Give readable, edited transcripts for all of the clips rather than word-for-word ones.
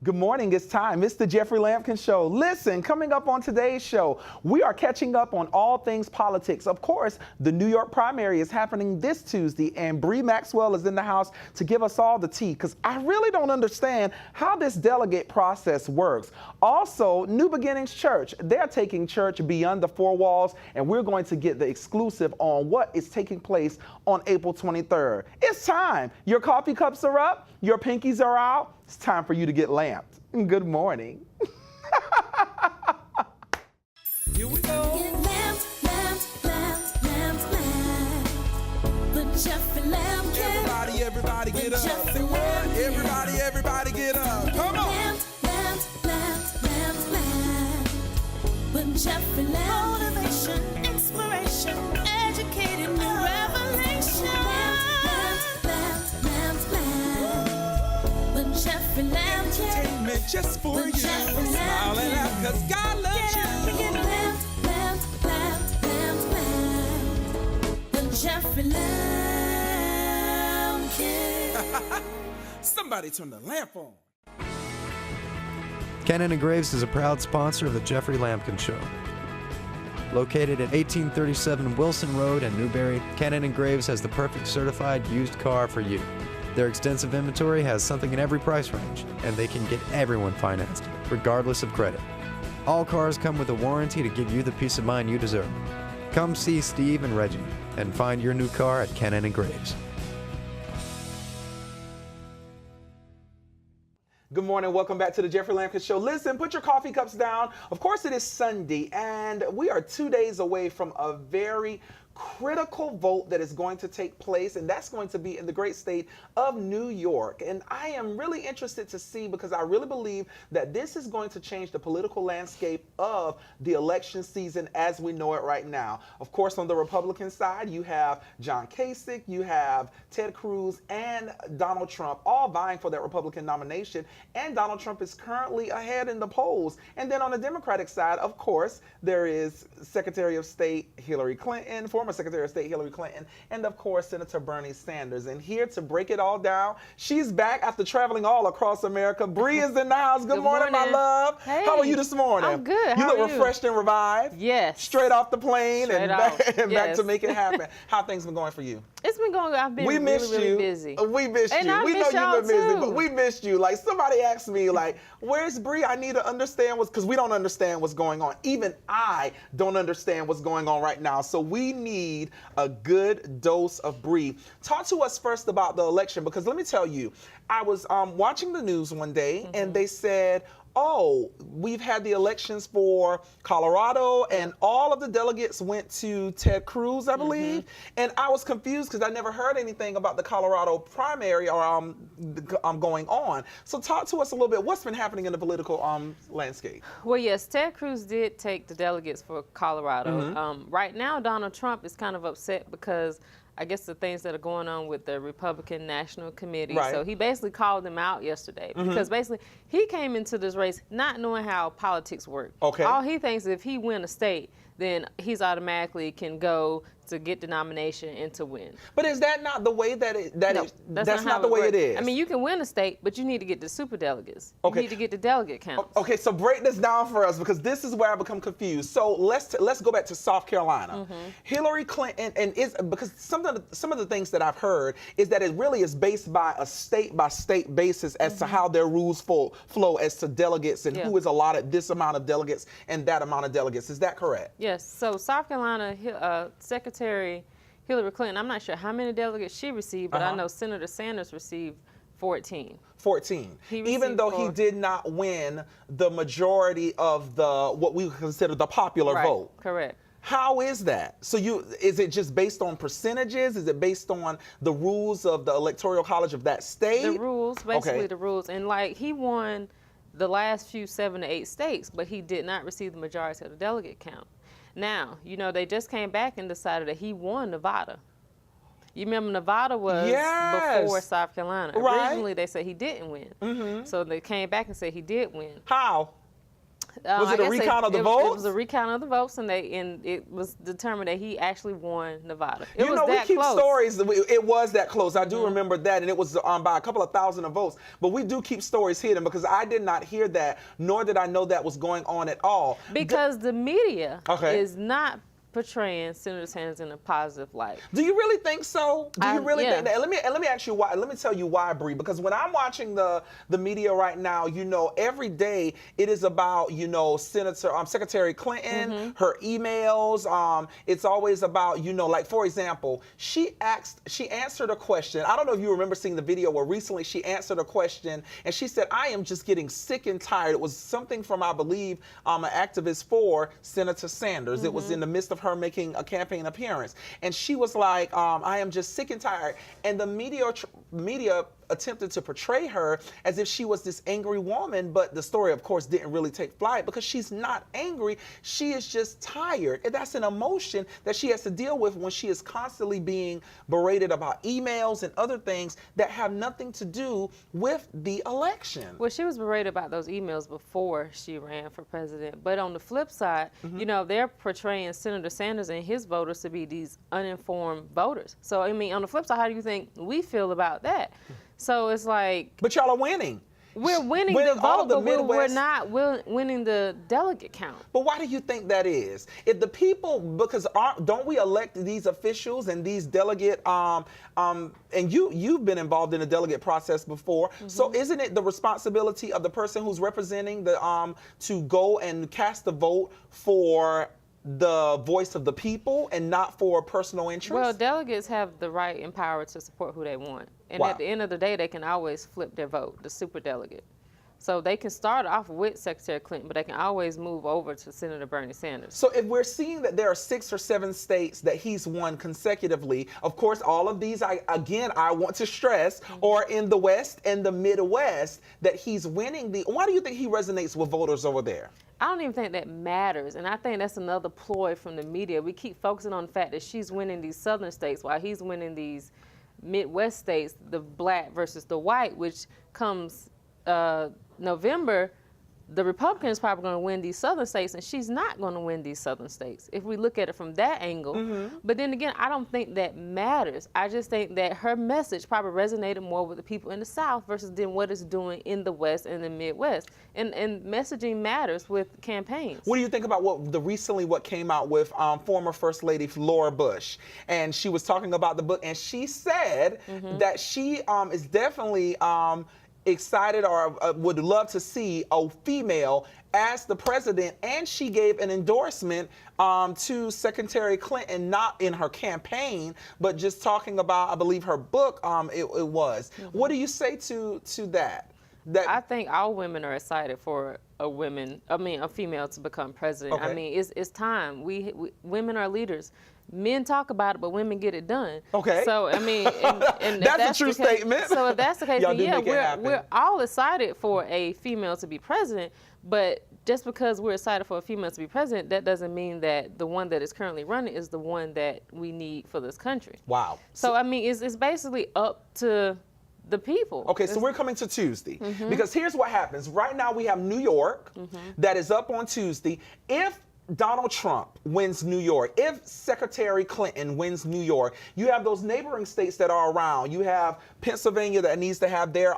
Good morning, it's time. It's the Jeffrey Lampkin Show. Listen, coming up on today's show, we are catching up on all things politics. Of course, the New York primary is happening this Tuesday, and Bree Maxwell is in the house to give us all the tea, because I really don't understand how this delegate process works. Also, New Beginnings Church, they're taking church beyond the four walls, and we're going to get the exclusive on what is taking place on April 23rd. It's time. Your coffee cups are up, your pinkies are out. It's time for you to get lamped. Good morning. Here we go. Get lamped. But Jeffrey Lampkin. Everybody get up. Say what? Everybody get up. Come on. Lamp. But Jeffrey Lampkin. Motivation, inspiration, educating new revelation. Jeffrey Lampkin. Entertainment just for you. Smiling out because God loves you. Get lamp. The Jeffrey Lampkin. Somebody turn the lamp on. Ken & Graves is a proud sponsor of the Jeffrey Lampkin Show. Located at 1837 Wilson Road in Newberry, Ken & Graves has the perfect certified used car for you. Their extensive inventory has something in every price range, and they can get everyone financed, regardless of credit. All cars come with a warranty to give you the peace of mind you deserve. Come see Steve and Reggie and find your new car at Ken & Graves. Good morning. Welcome back to the Jeffrey Lampkin Show. Listen, put your coffee cups down. Of course, it is Sunday, and we are 2 days away from a very critical vote that is going to take place, and that's going to be in the great state of New York. And I am really interested to see, because I really believe that this is going to change the political landscape of the election season as we know it right now. Of course, on the Republican side, you have John Kasich, you have Ted Cruz, and Donald Trump all vying for that Republican nomination, and Donald Trump is currently ahead in the polls. And then on the Democratic side, of course, there is Secretary of State Hillary Clinton, former Secretary of State Hillary Clinton, and of course Senator Bernie Sanders. And here to break it all down, she's back after traveling all across America. Bree is in the house. Good morning, my love. Hey. How are you this morning? I'm good. You How look are refreshed and revived. Yes. Straight off the plane Straight and off. back to make it happen. How things been going for you? It's been going. I've been really busy. We missed And you. I We know miss you've y'all been busy, too. but we missed you. Like, somebody asked me, like, where's Bree? I need to understand because we don't understand what's going on. Even I don't understand what's going on right now. So we need a good dose of Bree. Talk to us first about the election, because let me tell you, I was watching the news one day, and they said, oh, we've had the elections for Colorado, and all of the delegates went to Ted Cruz, I believe. And I was confused because I never heard anything about the Colorado primary or going on. So talk to us a little bit. What's been happening in the political landscape? Well, yes, Ted Cruz did take the delegates for Colorado. Right now, Donald Trump is kind of upset because I guess the things that are going on with the Republican National Committee. Right. So he basically called them out yesterday because basically he came into this race not knowing how politics work. Okay. All he thinks is if he win a state, then he's automatically can go to get the nomination and to win. But is that not the way that it, No, that's not the way it is? I mean, you can win a state, but you need to get the super delegates. Okay. You need to get the delegate count. Okay, so break this down for us, because this is where I become confused. So let's go back to South Carolina. Hillary Clinton, and because some of the things that I've heard is that it really is based by a state basis as to how their rules flow as to delegates and who is allotted this amount of delegates and that amount of delegates. Is that correct? Yes. So South Carolina Secretary Hillary Clinton, I'm not sure how many delegates she received, but I know Senator Sanders received 14. 14. Even though he did not win the majority of what we consider the popular vote. Correct. How is that? So is it just based on percentages? Is it based on the rules of the Electoral College of that state? The rules, basically the rules. And like he won the last few 7 to 8 states, but he did not receive the majority of the delegate count. Now, you know, they just came back and decided that he won Nevada. You remember Nevada was before South Carolina. Right. Originally, they said he didn't win. So they came back and said he did win. How? Was it a recount of the It votes? was a recount of the votes, and it was determined that he actually won Nevada. It You was know, we that keep close. stories. It was that close. I do remember that, and it was by a couple of thousand of votes. But we do keep stories hidden because I did not hear that, nor did I know that was going on at all. Because the media Okay. is not portraying Senator Sanders in a positive light. Do you really think so? Do you really yeah. think that? And let me ask you why. Let me tell you why, Bree. Because when I'm watching the media right now, you know, every day it is about, you know, Secretary Clinton, her emails. It's always about, you know, like for example, she answered a question. I don't know if you remember seeing the video where recently she answered a question and she said, "I am just getting sick and tired." It was something from, I believe, an activist for Senator Sanders. It was in the midst of her making a campaign appearance, and she was like, "I am just sick and tired." And the media attempted to portray her as if she was this angry woman, but the story, of course, didn't really take flight because she's not angry. She is just tired, and that's an emotion that she has to deal with when she is constantly being berated about emails and other things that have nothing to do with the election. Well, she was berated about those emails before she ran for president. But on the flip side, you know, they're portraying Senator Sanders and his voters to be these uninformed voters. So, I mean, on the flip side, how do you think we feel about that? So it's like, But y'all are winning. we're winning Winning the all vote, the but we're Midwest. not winning the delegate count. But why do you think that is? If the people, because don't we elect these officials and these delegate, and you've been involved in the delegate process before, so isn't it the responsibility of the person who's representing the to go and cast the vote for the voice of the people and not for personal interest? Well, delegates have the right and power to support who they want. And Wow. at the end of the day, they can always flip their vote, the super delegate. So they can start off with Secretary Clinton, but they can always move over to Senator Bernie Sanders. So if we're seeing that there are 6 or 7 states that he's won consecutively, of course, all of these, I want to stress, are in the West and the Midwest, that he's winning why do you think he resonates with voters over there? I don't even think that matters. And I think that's another ploy from the media. We keep focusing on the fact that she's winning these southern states while he's winning these Midwest states, the black versus the white, which comes November, the Republicans probably going to win these southern states, and she's not going to win these southern states if we look at it from that angle. But then again, I don't think that matters. I just think that her message probably resonated more with the people in the South versus than what it's doing in the West and the Midwest. And messaging matters with campaigns. What do you think about what came out with former First Lady Laura Bush? And she was talking about the book, and she said that she is definitely excited or would love to see a female as the president, and she gave an endorsement to Secretary Clinton, not in her campaign, but just talking about, I believe, her book. It was. What do you say to that? I think all women are excited for a female to become president. Okay. I mean, it's time. We women are leaders. Men talk about it, but women get it done. Okay. So I mean, and That's a true the case, statement. So if that's the case, Y'all then do yeah, make it happen. we're all excited for a female to be president. But just because we're excited for a female to be president, that doesn't mean that the one that is currently running is the one that we need for this country. Wow. So I mean, it's basically up to the people. Okay, so we're coming to Tuesday because here's what happens. Right now we have New York that is up on Tuesday. If Donald Trump wins New York, if Secretary Clinton wins New York, you have those neighboring states that are around. You have Pennsylvania that needs to have their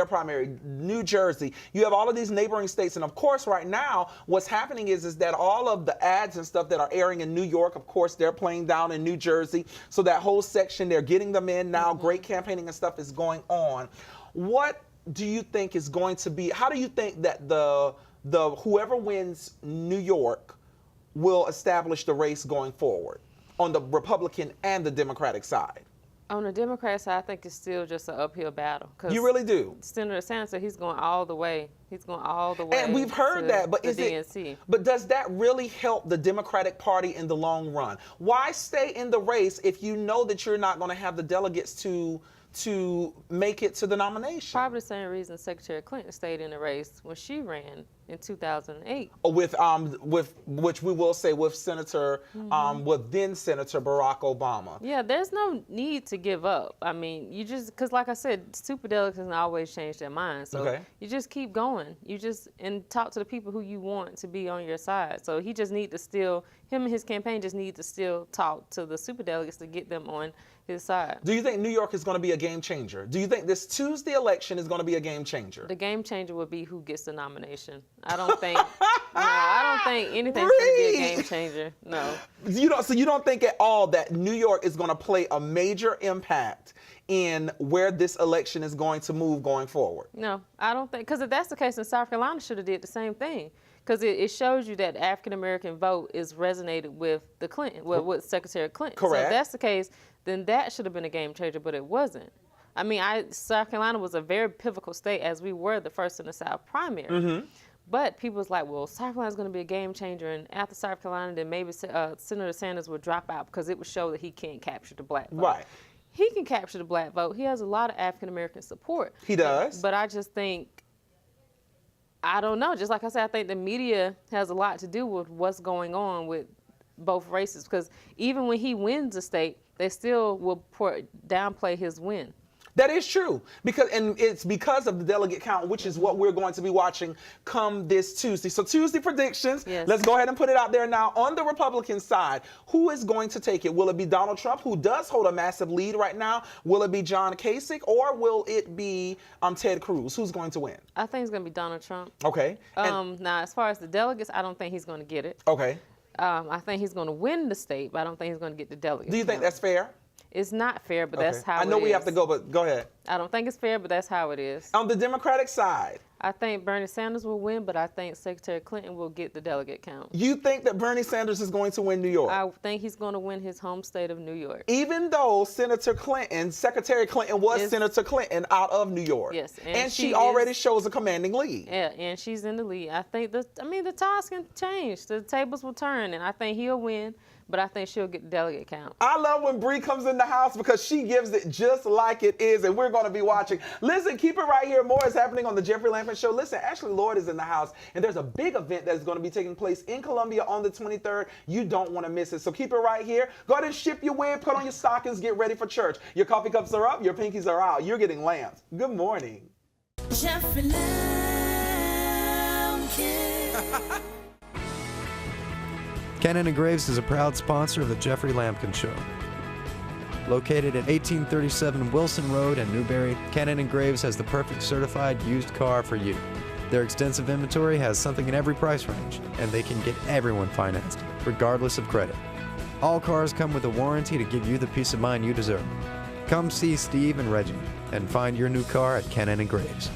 primary, New Jersey. You have all of these neighboring states, and of course right now what's happening is that all of the ads and stuff that are airing in New York, of course they're playing down in New Jersey. So that whole section, they're getting them in now. Great campaigning and stuff is going on. What do you think is going to be, how do you think that the whoever wins New York will establish the race going forward on the Republican and the Democratic side? On the Democrat side, I think it's still just an uphill battle. You really do? Senator Sanders said he's going all the way. He's going all the way. And we've heard that, but the is DNC. But does that really help the Democratic Party in the long run? Why stay in the race if you know that you're not going to have the delegates to to make it to the nomination. Probably the same reason Secretary Clinton stayed in the race when she ran in 2008. With which we will say with Senator with then Senator Barack Obama. Yeah, there's no need to give up. I mean, you just, because like I said, superdelegates can always change their minds. So you just keep going. You just, and talk to the people who you want to be on your side. So he just need to still, him and his campaign just need to still talk to the superdelegates to get them on his side. Do you think New York is going to be a game changer? Do you think this Tuesday election is going to be a game changer? The game changer would be who gets the nomination. I don't think, no, I don't think anything's going to be a game changer. No. So you don't think at all that New York is going to play a major impact in where this election is going to move going forward? No, I don't think, because if that's the case, then South Carolina should have did the same thing. Because it shows you that the African-American vote is resonated with the Clinton, with Secretary Clinton. Correct. So if that's the case, then that should have been a game changer, but it wasn't. I mean, South Carolina was a very pivotal state, as we were the first in the South primary. But people was like, well, South Carolina's going to be a game changer, and after South Carolina, then maybe Senator Sanders would drop out because it would show that he can't capture the black vote. Right. He can capture the black vote. He has a lot of African-American support. He does. But I just think, I don't know. Just like I said, I think the media has a lot to do with what's going on with both races. Because even when he wins a state, they still will downplay his win. That is true, and it's because of the delegate count, which is what we're going to be watching come this Tuesday. So Tuesday predictions, let's go ahead and put it out there now. On the Republican side, who is going to take it? Will it be Donald Trump, who does hold a massive lead right now? Will it be John Kasich, or will it be Ted Cruz? Who's going to win? I think it's going to be Donald Trump. Okay. Now, as far as the delegates, I don't think he's going to get it. Okay. I think he's going to win the state, but I don't think he's going to get the delegates. Do you think that's fair? It's not fair, but that's how it is. I know we have to go, but go ahead. I don't think it's fair, but that's how it is. On the Democratic side, I think Bernie Sanders will win, but I think Secretary Clinton will get the delegate count. You think that Bernie Sanders is going to win New York? I think he's going to win his home state of New York. Even though Secretary Clinton was Senator Clinton out of New York. Yes. And she already shows a commanding lead. Yeah, and she's in the lead. I think the ties can change. The tables will turn, and I think he'll win, but I think she'll get the delegate count. I love when Bree comes in the house because she gives it just like it is, and we're going to be watching. Listen, keep it right here. More is happening on the Jeffrey Lampkin Show. Listen, Ashley Lloyd is in the house, and there's a big event that is going to be taking place in Columbia on the 23rd. You don't want to miss it, so keep it right here. Go ahead and ship your wig, put on your stockings, get ready for church. Your coffee cups are up, your pinkies are out. You're getting lamps. Good morning. Jeffrey Lampkin. Kennan and Graves is a proud sponsor of the Jeffrey Lampkin Show. Located at 1837 Wilson Road in Newberry, Kennan and Graves has the perfect certified used car for you. Their extensive inventory has something in every price range, and they can get everyone financed, regardless of credit. All cars come with a warranty to give you the peace of mind you deserve. Come see Steve and Reggie and find your new car at Kennan and Graves.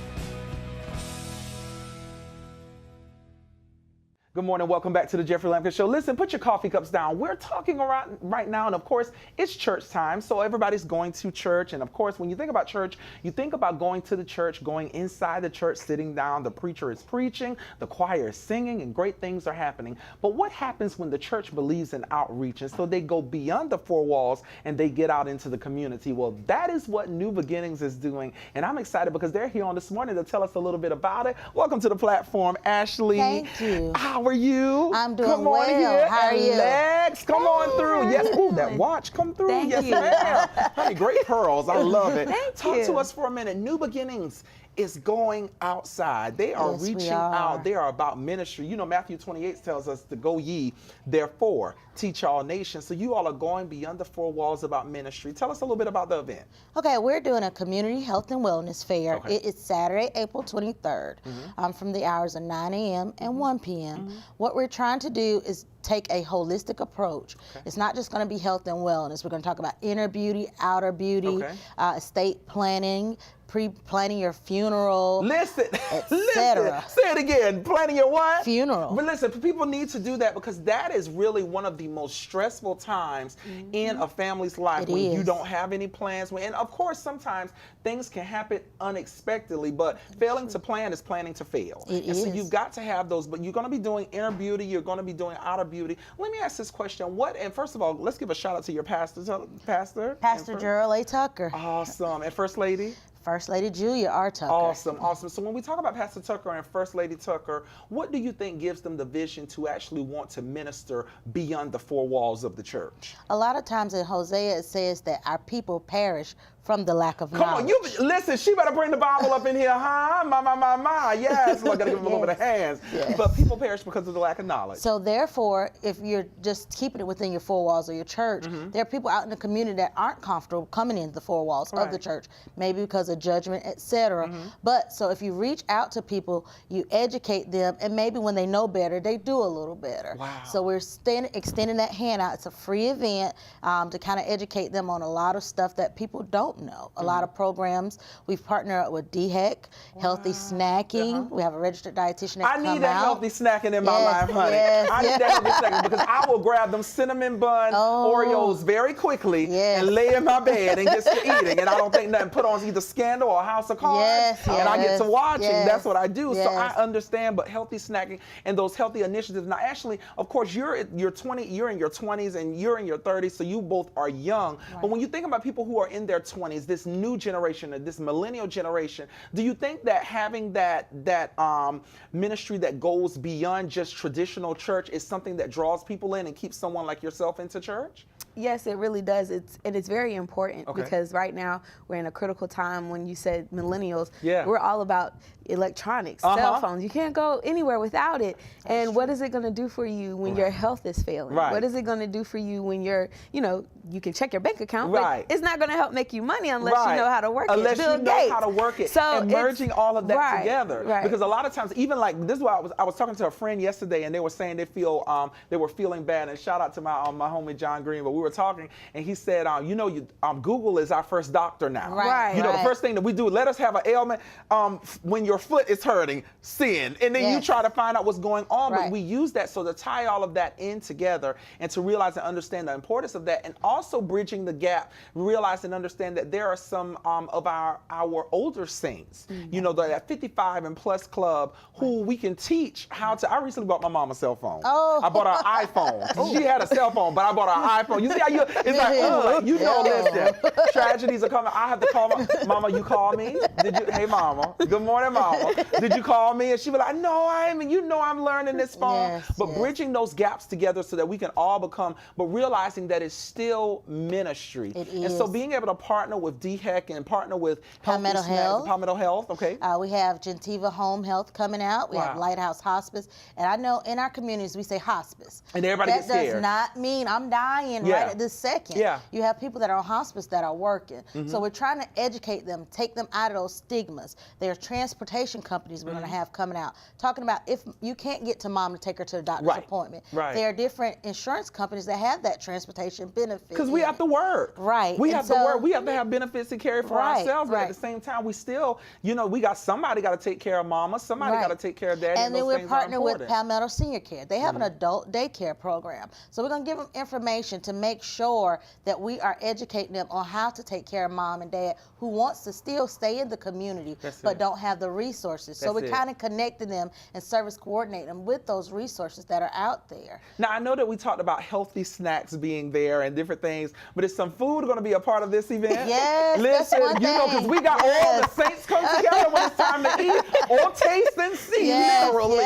Good morning. Welcome back to the Jeffrey Lampkin Show. Listen, put your coffee cups down. We're talking around right now, and of course, it's church time, so everybody's going to church. And of course, when you think about church, you think about going to the church, going inside the church, sitting down. The preacher is preaching, the choir is singing, and great things are happening. But what happens when the church believes in outreach, and so they go beyond the four walls and they get out into the community? Well, that is what New Beginnings is doing, and I'm excited because they're here on this morning to tell us a little bit about it. Welcome to the platform, Ashley. Thank you. How are you? I'm doing Come on well. here. How are you? Lex, come on through. Yes, ooh, that watch, come through. Thank yes, you. ma'am. Honey, great pearls. I love it. Talk you. to us for a minute. New Beginnings is going outside. They are reaching out. They are about ministry. You know, Matthew 28 tells us to go ye, therefore, teach all nations. So you all are going beyond the four walls about ministry. Tell us a little bit about the event. Okay, we're doing a community health and wellness fair. Okay. It is Saturday, April 23rd, from the hours of 9 a.m. and 1 p.m. What we're trying to do is take a holistic approach. It's not just going to be health and wellness. We're going to talk about inner beauty, outer beauty, estate planning, pre-planning your funeral, Listen, etc. say it again. Planning your what? Funeral. But listen, people need to do that because that is really one of the most stressful times in a family's life when you don't have any plans. And of course, sometimes things can happen unexpectedly, but failing to plan is planning to fail. So you've got to have those, but you're going to be doing inner beauty, you're going to be doing outer beauty. Let me ask this question. And first of all, let's give a shout out to your pastor. Pastor Gerald A. Tucker. Awesome. And First Lady? First Lady Julia R. Tucker. Awesome, awesome. So when we talk about Pastor Tucker and First Lady Tucker, what do you think gives them the vision to actually want to minister beyond the four walls of the church? A lot of times in Hosea it says that our people perish from the lack of knowledge. Come on, you listen, she better bring the Bible up in here, huh? My. Yes, look, I gotta give them a little bit of hands. Yes. But people perish because of the lack of knowledge. So therefore, if you're just keeping it within your four walls of your church, there are people out in the community that aren't comfortable coming into the four walls of the church, maybe because of judgment, etc. But so if you reach out to people, you educate them, and maybe when they know better, they do a little better. Wow. So we're extending that hand out. It's a free event to kind of educate them on a lot of stuff that people don't know. A lot of programs. We've partnered up with DHEC, Healthy Snacking. We have a registered dietitian that come out. I need that healthy snacking in my life, honey. I need that healthy snacking because I will grab them cinnamon bun Oreos very quickly and lay in my bed and get to eating. And I don't think nothing. Put on either Scandal or House of Cards, and I get to watching. That's what I do. So I understand. But healthy snacking and those healthy initiatives. Now, actually, of course, you're in your 20s and you're in your 30s, so you both are young. But when you think about people who are in their 20s, this new generation, this millennial generation, do you think that having that ministry that goes beyond just traditional church is something that draws people in and keeps someone like yourself into church? Yes, it really does. It's very important because right now we're in a critical time. When you said millennials, we're all about electronics, cell phones. You can't go anywhere without it. And what is it going to do for you when your health is failing? What is it going to do for you when you're, you can check your bank account, but it's not going to help make you money unless you know how to work it. Unless you know how to work it. So and merging all of that together. Because a lot of times, even like this is why I was talking to a friend yesterday, and they were saying they were feeling bad. And shout out to my homie John Green, but we were talking, and he said, Google is our first doctor now. The first thing that we do, let us have an ailment when your foot is hurting, sin, and then you try to find out what's going on. But we use that so to tie all of that in together and to realize and understand the importance of that, and also bridging the gap, realize and understand that there are some of our older saints, that 55 and plus club who we can teach how to. I recently bought my mom a cell phone. I bought her an iPhone. She had a cell phone, but I bought her an iPhone. You see how it's like, listen, tragedies are coming. I have to call Mama, you call me? Did you? Hey, Mama. Good morning, Mama. Did you call me? And she was like, no, I'm learning this phone. But bridging those gaps together so that we can all become, but realizing that it's still ministry. It is. And so being able to partner with DHEC and partner with Palmetto Health. Okay. We have Gentiva Home Health coming out. We have Lighthouse Hospice. And I know in our communities we say hospice. And everybody gets scared. That does not mean I'm dying right at this second. You have people that are on hospice that are working. So we're trying to educate them, take them out of those stigmas. There's transportation companies we're going to have coming out, talking about if you can't get to mom to take her to the doctor's appointment. There are different insurance companies that have that transportation benefit. Because we have to work. We have to work. We have to have benefits to carry for ourselves. But at the same time, we still, somebody got to take care of mama. Somebody got to take care of daddy. And then we're partnering with Palmetto Senior Care. They have an adult daycare program. So we're going to give them information to make sure that we are educating them on how to take care of mom and dad who wants to still stay in the community but don't have the resources. So we're kind of connecting them and service coordinating them with those resources that are out there. Now, I know that we talked about healthy snacks being there and different things, but is some food going to be a part of this event? Yes, listen, that's one thing. because we got all the saints come together when it's time to eat or taste and see, literally.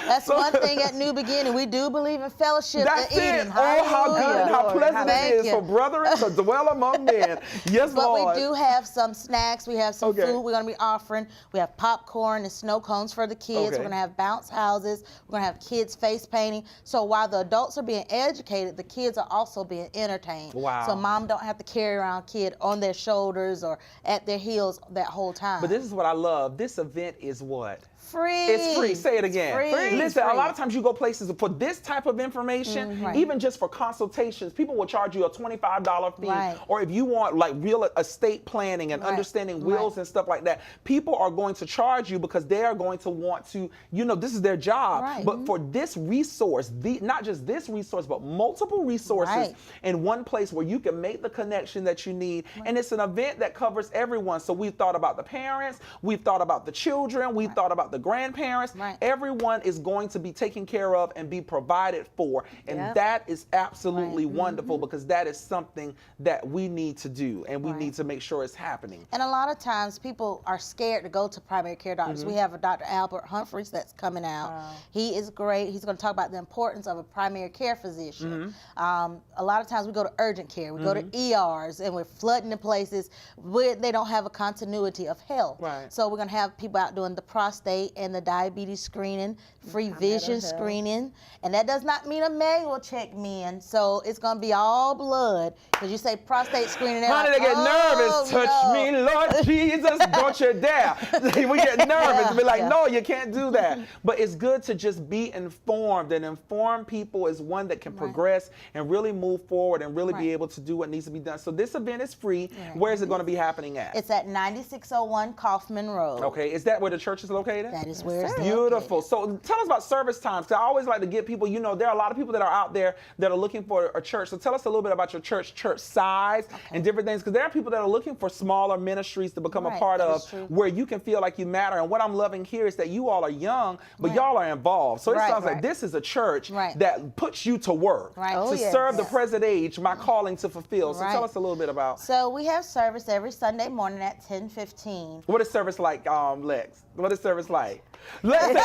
That's one thing at New Beginning. We do believe in fellowship and eating. Oh, how good and how pleasant it is for brethren to dwell among men. Yes, but Lord. we do have some snacks. We have some food we're going to be offering. We have popcorn and snow cones for the kids. We're going to have bounce houses. We're going to have kids face painting. So while the adults are being educated, the kids are also being entertained. Wow. So mom don't have to carry around kid on their shoulders or at their heels that whole time. But this is what I love. This event is what? free. It's free. Say it again. Free. Listen, Free. a lot of times you go places for this type of information, even just for consultations, people will charge you a $25 fee. Right. Or if you want like real estate planning and understanding wills and stuff like that, people are going to charge you because they are going to want to, this is their job. Right. But for this resource, not just this resource, but multiple resources in one place where you can make the connection that you need. And it's an event that covers everyone. So we've thought about the parents, we've thought about the children, we've thought about the grandparents. Everyone is going to be taken care of and be provided for. And that is absolutely wonderful because that is something that we need to do and we need to make sure it's happening. And a lot of times people are scared to go to primary care doctors. We have a Dr. Albert Humphreys that's coming out. He is great. He's going to talk about the importance of a primary care physician. A lot of times we go to urgent care, we go to ERs, and we're flooding the places where they don't have a continuity of health. So we're going to have people out doing the prostate and the diabetes screening, free vision screening, and that does not mean a manual check, men. So it's going to be all blood because you say prostate screening. Honey, they get nervous. Touch me, Lord Jesus, don't you dare. We get nervous. Be like, no, you can't do that. But it's good to just be informed, and informed people is one that can progress and really move forward and really be able to do what needs to be done. So this event is free. Where is it going to be happening at? It's at 9601 Kaufman Road. Okay, is that where the church is located? That is where it's beautiful. located. So tell us about service times. 'Cause I always like to get people, there are a lot of people that are out there that are looking for a church. So tell us a little bit about your church size and different things, because there are people that are looking for smaller ministries to become a part of where you can feel like you matter. And what I'm loving here is that you all are young, but y'all are involved. So it sounds like this is a church that puts you to work to serve the present age, my calling to fulfill. So tell us a little bit about. So we have service every Sunday morning at 10:15. What is service like, Lex? What is service like? Listen,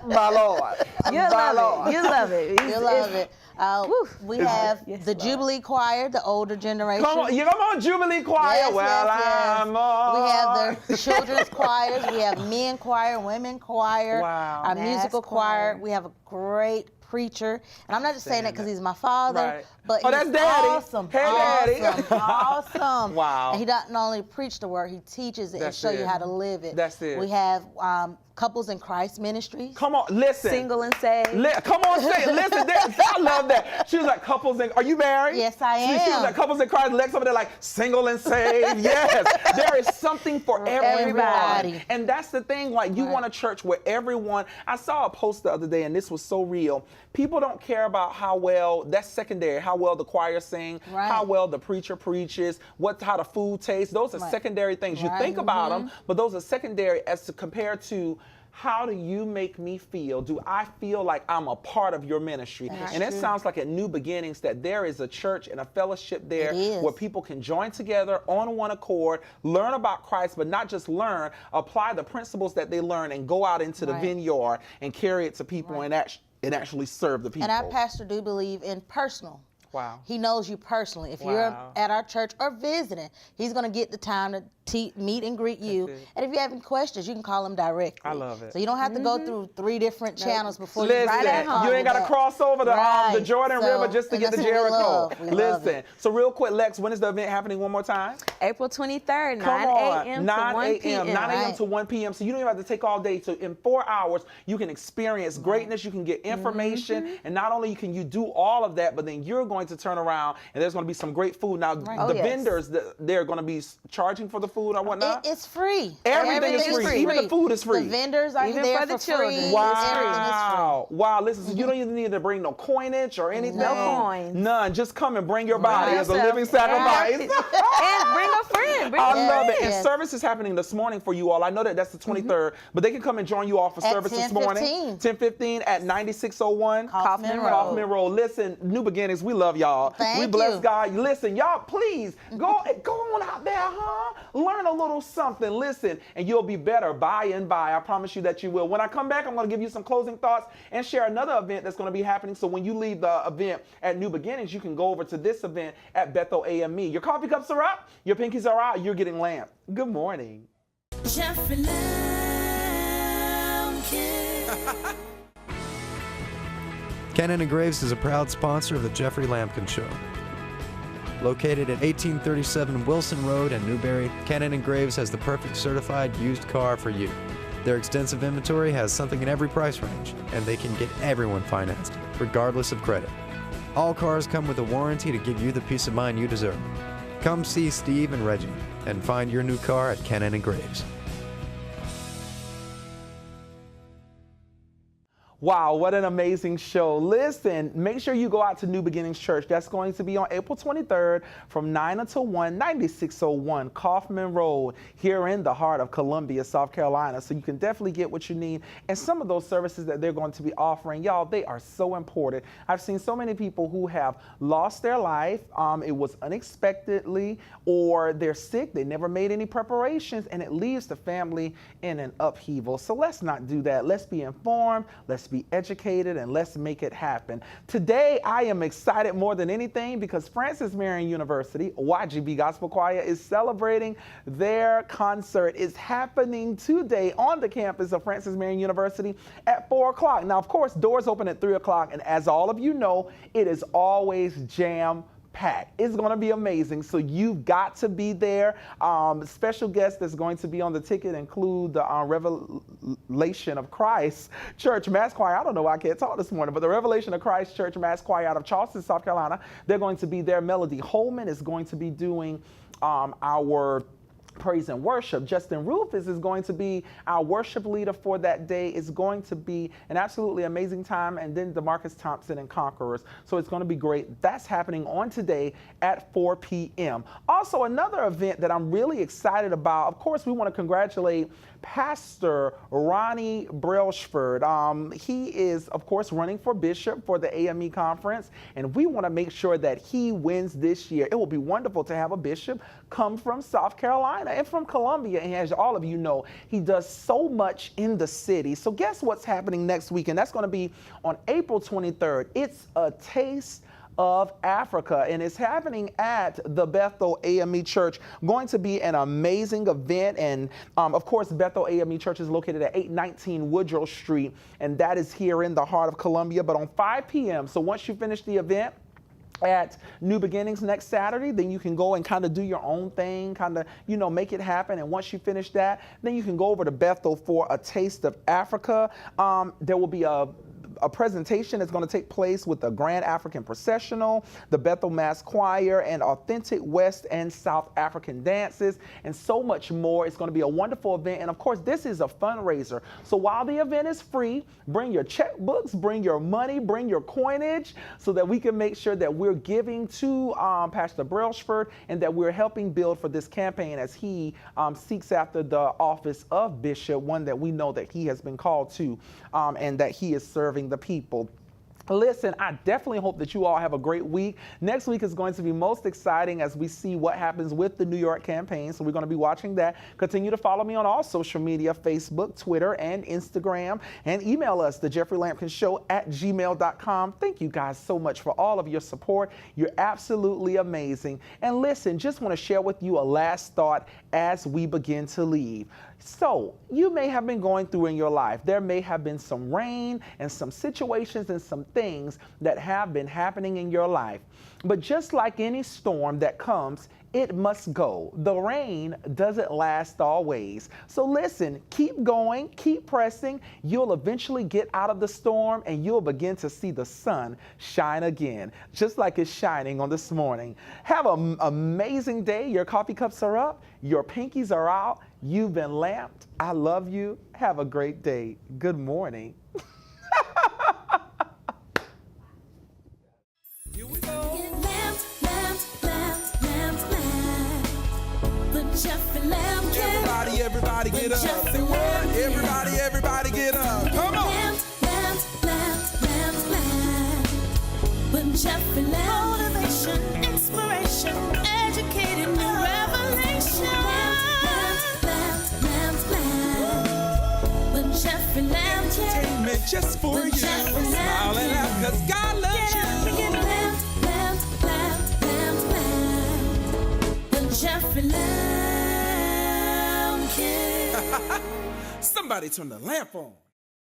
my Lord. You love it. You love it. You love it. We have the Jubilee Choir, the older generation. Come on, Jubilee Choir. Yes, I'm on. We have the children's choirs. We have men choir, women choir, our musical choir. We have a great preacher, and I'm not just saying that because he's my father, but he's that's Daddy. Awesome. Hey, Daddy. Awesome. Wow. And he doesn't only preach the word, he teaches it and show you how to live it. That's it. We have Couples in Christ Ministries. Come on, listen. Single and saved. Come on, say it. Listen, I love that. She was like, couples in, are you married? Yes, I am. She was like, couples in Christ. Lex over there like, single and saved. Yes. There is something for everybody. And that's the thing, like you want a church where everyone, I saw a post the other day and this was so real. People don't care about how well, that's secondary, how well the choir sing, how well the preacher preaches, how the food tastes. Those are secondary things. You think about them, but those are secondary as to compare to how do you make me feel? Do I feel like I'm a part of your ministry? And it sounds like at New Beginnings that there is a church and a fellowship there where people can join together on one accord, learn about Christ, but not just learn, apply the principles that they learn and go out into the vineyard and carry it to people and actually serve the people. And our pastor do believe in personal. Wow. He knows you personally. If you're at our church or visiting, he's going to get the time to meet and greet you. And if you have any questions, you can call him directly. I love it. So you don't have to go through 3 different channels before you right at home. You ain't got to cross over the Jordan River just to get to Jericho. Listen. So real quick, Lex, when is the event happening one more time? April 23rd, 9 a.m. to 1 p.m. 9 a.m. to 1 p.m. So you don't even have to take all day. So in 4 hours, you can experience greatness. You can get information. And not only can you do all of that, but then you're going to turn around and there's going to be some great food. Now, the vendors, they're going to be charging for the food or whatnot? It's free. Everything is free. Even the food is free. The vendors are even there for the children. free. Wow. Wow. Listen, so you don't even need to bring no coinage or anything. No coins. None. Just come and bring your body as a living sacrifice. And bring a friend. I love it. And service is happening this morning for you all. I know that that's the 23rd, but they can come and join you all for service this morning. 10:15 at 9601 Kaufman Road. Listen, New Beginnings, we love y'all. We bless God. Listen, y'all, please go on out there, learn a little something. Listen, and you'll be better by and by. I promise you that you will. When I come back, I'm going to give you some closing thoughts and share another event that's going to be happening. So when you leave the event at New Beginnings, you can go over to this event at Bethel AME. Your coffee cups are up, your pinkies are out, you're getting lamp. Good morning. Jeffrey Lampkin. Kennan and Graves is a proud sponsor of the Jeffrey Lampkin Show. Located at 1837 Wilson Road in Newberry, Kennan and Graves has the perfect certified used car for you. Their extensive inventory has something in every price range, and they can get everyone financed, regardless of credit. All cars come with a warranty to give you the peace of mind you deserve. Come see Steve and Reggie and find your new car at Kennan and Graves. Wow, what an amazing show. Listen, make sure you go out to New Beginnings Church. That's going to be on April 23rd from 9 until 1, 9601 Kaufman Road here in the heart of Columbia, South Carolina. So you can definitely get what you need. And some of those services that they're going to be offering, y'all, they are so important. I've seen so many people who have lost their life. It was unexpectedly, or they're sick. They never made any preparations, and it leaves the family in an upheaval. So let's not do that. Let's be informed. Let's be educated, and let's make it happen. Today, I am excited more than anything because Francis Marion University, YGB Gospel Choir, is celebrating their concert. It's happening today on the campus of Francis Marion University at 4 o'clock. Now, of course, doors open at 3 o'clock, and as all of you know, it is always jam-packed. It's going to be amazing, so you've got to be there. Special guests that's going to be on the ticket include the Revelation of Christ Church Mass Choir. I don't know why I can't talk this morning, but the Revelation of Christ Church Mass Choir out of Charleston, South Carolina. They're going to be there. Melody Holman is going to be doing our praise and worship. Justin Rufus is going to be our worship leader for that day. It's going to be an absolutely amazing time. And then DeMarcus Thompson and Conquerors. So it's going to be great. That's happening on today at 4 p.m. Also, another event that I'm really excited about, of course, we want to congratulate Pastor Ronnie Brailsford. He is, of course, running for bishop for the AME conference, and we want to make sure that he wins this year. It will be wonderful to have a bishop come from South Carolina and from Columbia, and as all of you know, he does so much in the city. So guess what's happening next week, and that's going to be on April 23rd. It's a taste of Africa, and it's happening at the Bethel AME Church. Going to be an amazing event, and of course, Bethel AME Church is located at 819 Woodrow Street, and that is here in the heart of Columbia, but on 5 p.m. So once you finish the event at New Beginnings next Saturday, then you can go and kind of do your own thing, kind of, you know, make it happen. And once you finish that, then you can go over to Bethel for a taste of Africa. There will be a presentation that's going to take place with the Grand African Processional, the Bethel Mass Choir, and authentic West and South African dances, and so much more. It's going to be a wonderful event. And of course, this is a fundraiser. So while the event is free, bring your checkbooks, bring your money, bring your coinage, so that we can make sure that we're giving to Pastor Brailsford, and that we're helping build for this campaign as he seeks after the office of bishop, one that we know that he has been called to, and that he is serving the people. Listen, I definitely hope that you all have a great week. Next week is going to be most exciting as we see what happens with the New York campaign. So we're going to be watching that. Continue to follow me on all social media, Facebook, Twitter, and Instagram. And email us, thejeffreylampkinshow@gmail.com. Thank you guys so much for all of your support. You're absolutely amazing. And listen, just want to share with you a last thought as we begin to leave. So you may have been going through in your life, there may have been some rain and some situations and some things that have been happening in your life. But just like any storm that comes, it must go. The rain doesn't last always. So listen, keep going, keep pressing. You'll eventually get out of the storm, and you'll begin to see the sun shine again, just like it's shining on this morning. Have an amazing day. Your coffee cups are up. Your pinkies are out. You've been lamped. I love you. Have a great day. Good morning. Here we go. Jeffrey Lampkin. Everybody get up. Say what? Everybody get up. Come on. When Jeffrey Lampkin. Motivation, inspiration, educating new revelation. When Jeffrey Lampkin. Entertainment just for you. Smile and laugh, 'cause God loves you. Jeffrey Lampkin. Somebody turn the lamp on.